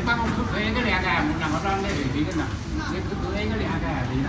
看我可以个两个，我那个长得这个呢，你可以个两个这个。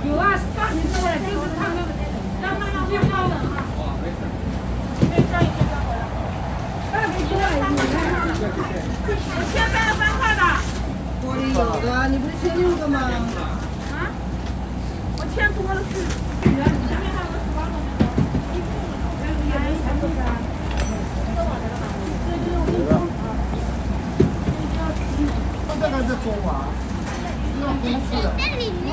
有啊，大瓶子的，就是他们让妈妈变高冷啊。大瓶多了，我先3个3块的。锅里有的，你不是切6个吗？啊？我切多了是。前面还有个18个。这个是中华，要公式的。在里面。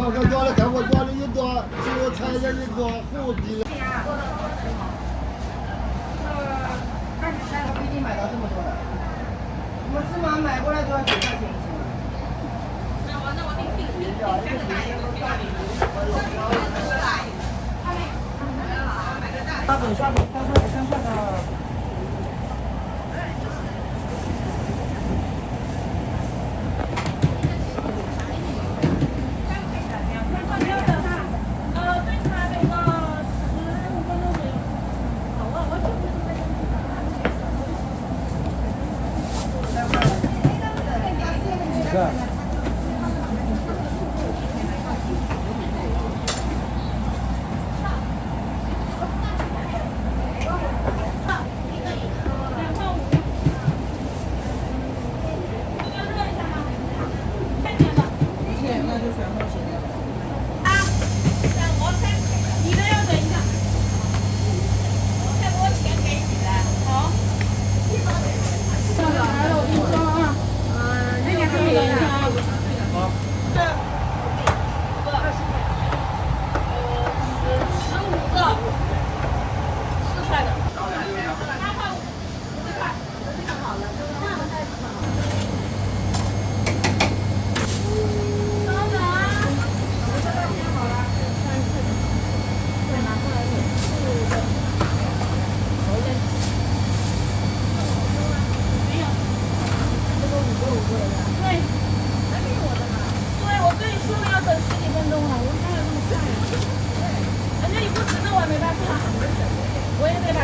我抓了，看我抓了一多，就我踩着一个后底了。23个不一定买到这么多的，我是嘛买过来都要9块钱一斤。那我定刷本刷本，3块的3块的。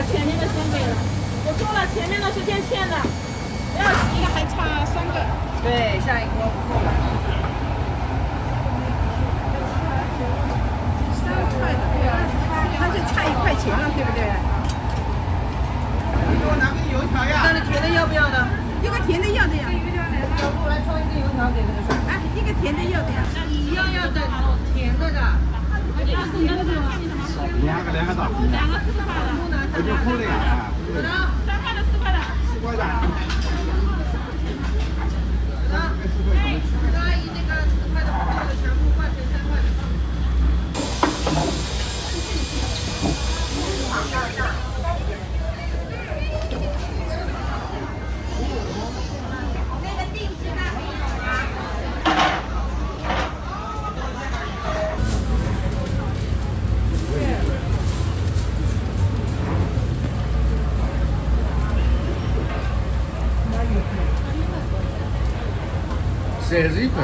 前面的先给了，我说了前面的是先欠的，不要洗一个还差3个。对，下一锅不够了。3块的，它就差1块钱了，对不对？你给我拿个油条呀。那你甜的要不要的？一个甜的要的呀。要不来装一个油条给这个是？哎，一个甜的要的呀。你要的甜的的。两个大。2个4块的。我就扣了呀。3块的4块的。4块的。阿姨那个4块的不够的，全部换成3块的。31块。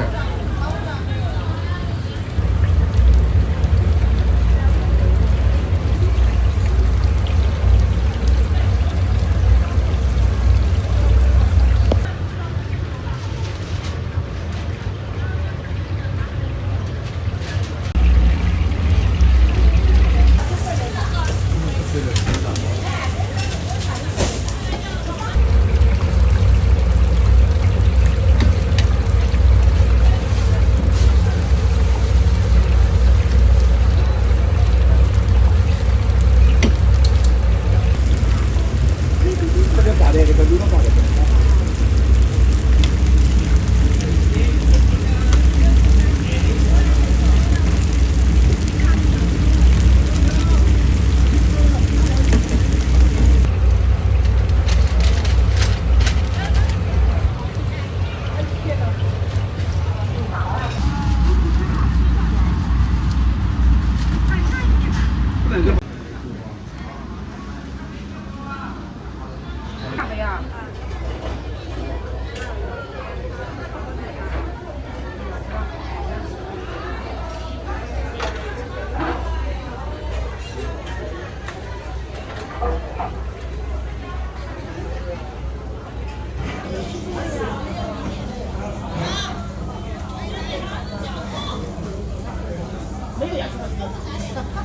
也是很多，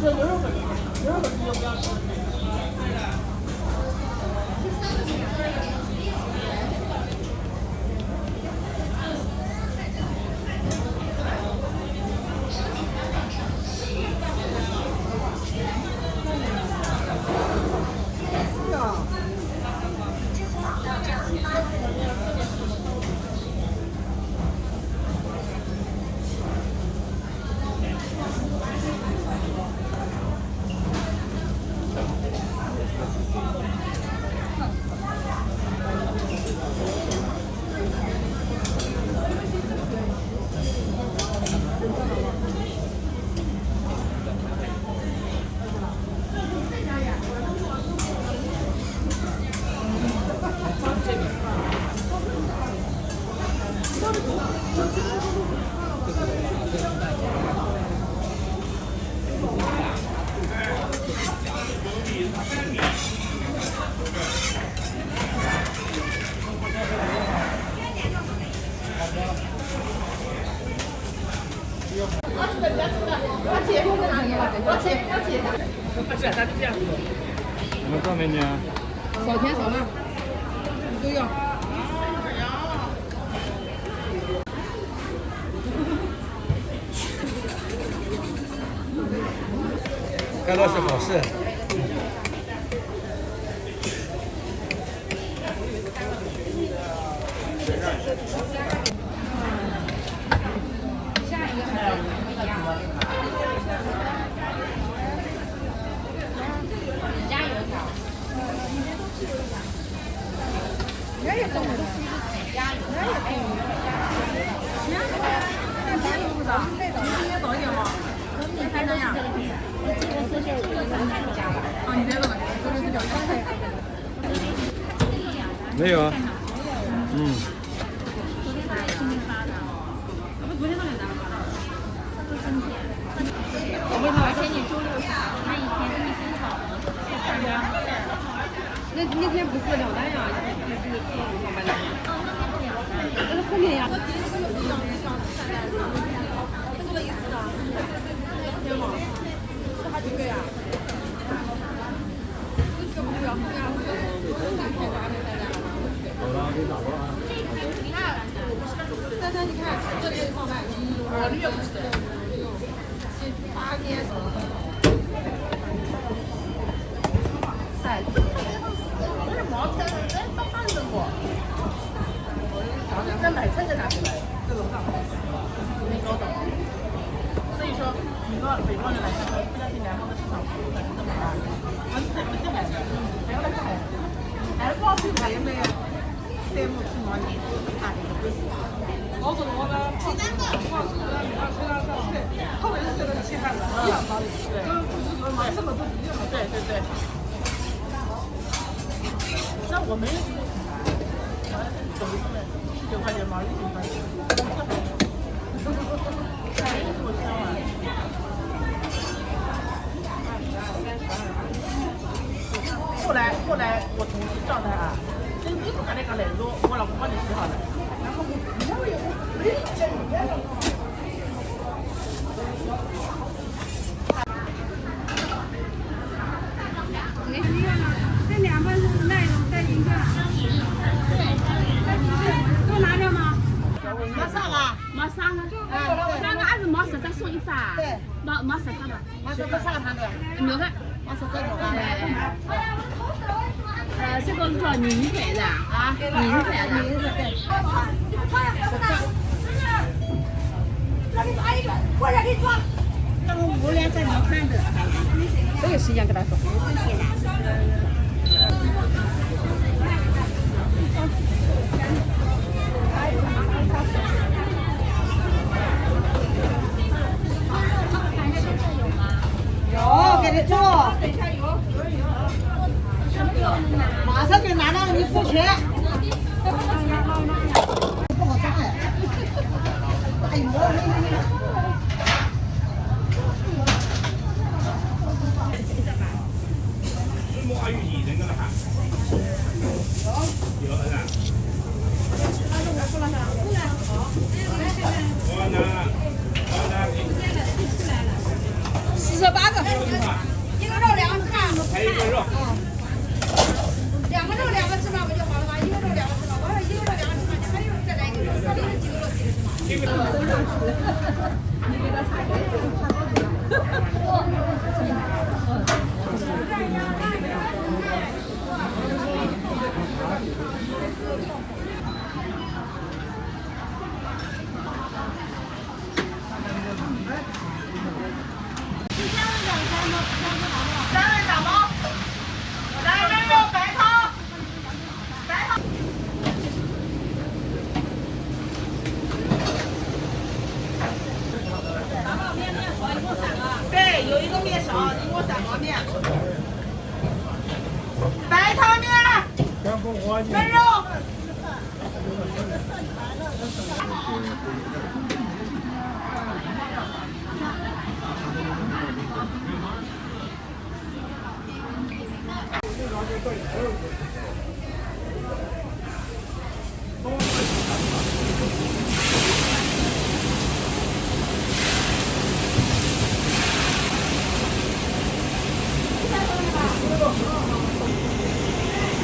这牛肉粉你就不要吃。什么照美女啊？少甜少辣，都要。该到是好事。没有啊，嗯。那天不是两单呀，上班的。那是后面呀。几个呀？珊珊，你看这里上班，1、2、3、4、5、6、7、8天。在买菜在哪里买？在楼上，没搞懂。所以说，你说北方人来看，不相信南方的市场服务很这么大，我是在海的，还要来海的，还不好去海没有？3亩4毛钱，大的一个杯子。我说我呢，其他的，后面是这个其他的，一样道理，对，买什么都一样，对对对。那我们怎么说呢？9块钱毛1斤块钱，后来我同事叫他啊，你不赶那个来肉，我老公帮你洗好了，然后这2份是内容再一个，都拿掉吗？马上啊！没3个，3个20毛10只送1只啊？对，没10只的。马上都上他的6个。马上这种啊。这个是叫宁牌的啊，宁牌的。那我5连在你看着，这个时间跟他说。有，给你做。马上就拿到你付钱。不好扎哎！哎呦，摸鱼你人个了哈？有儿子。我呢？对，有一个面条，你给我3个面。白汤面，焖肉。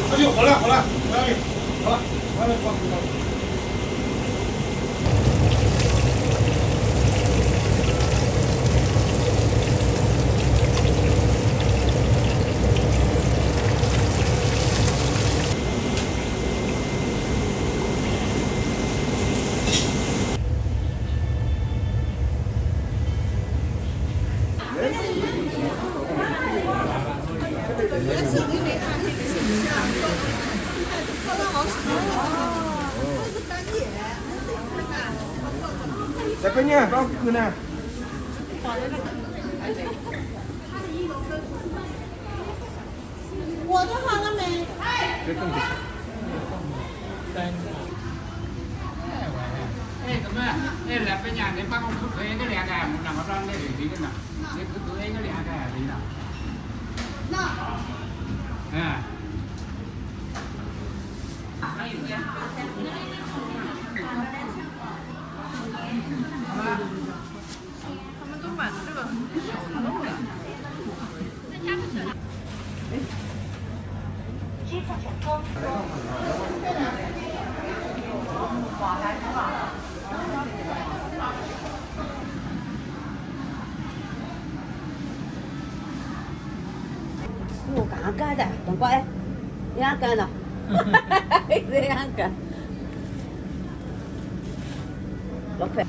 哎呦，好了好了，好了好了，完了好了。在跟你搞可能。我的好了没？这更不行。哎，怎么？哎，来别人，你把我可以个两个，我那个让那里边个呢，你可以个两个里呢。那。嗯。他们都买的这个小的味。支付成功。我刚干的，等会儿，你哪干的？这样干。老快。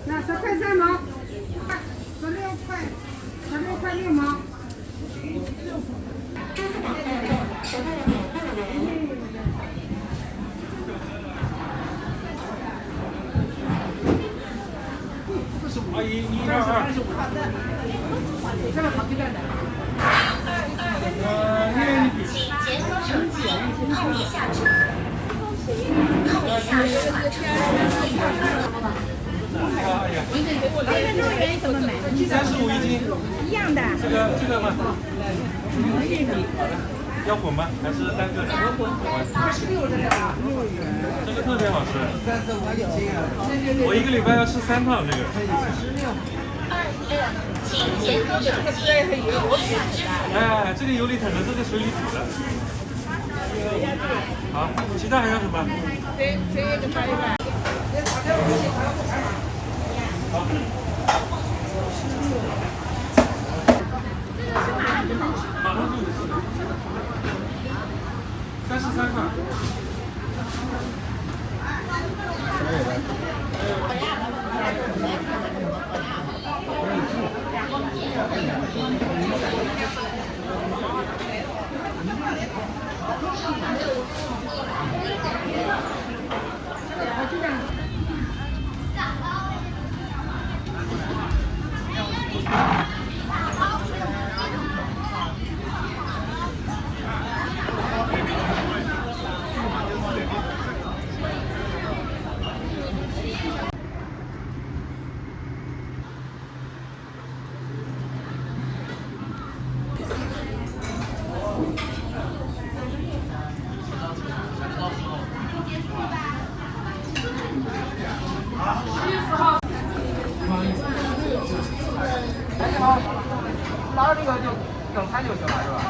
那10块3毛，16块6毛。阿姨，122。这个好吃点的。请解锁手机，按一下支付，扣一下刷卡成功。怎么买35一斤。一样的。这个吗？要混吗？还是单个的？这个特别好吃。我1个礼拜要吃3趟这个。请解锁手机，按一下支付。哎，这个油里腾的，这个水里煮的。好，其他还有什么？这个就买一碗。好。马上就有33块。哎，你好，拿了这个就整餐就行了，是吧？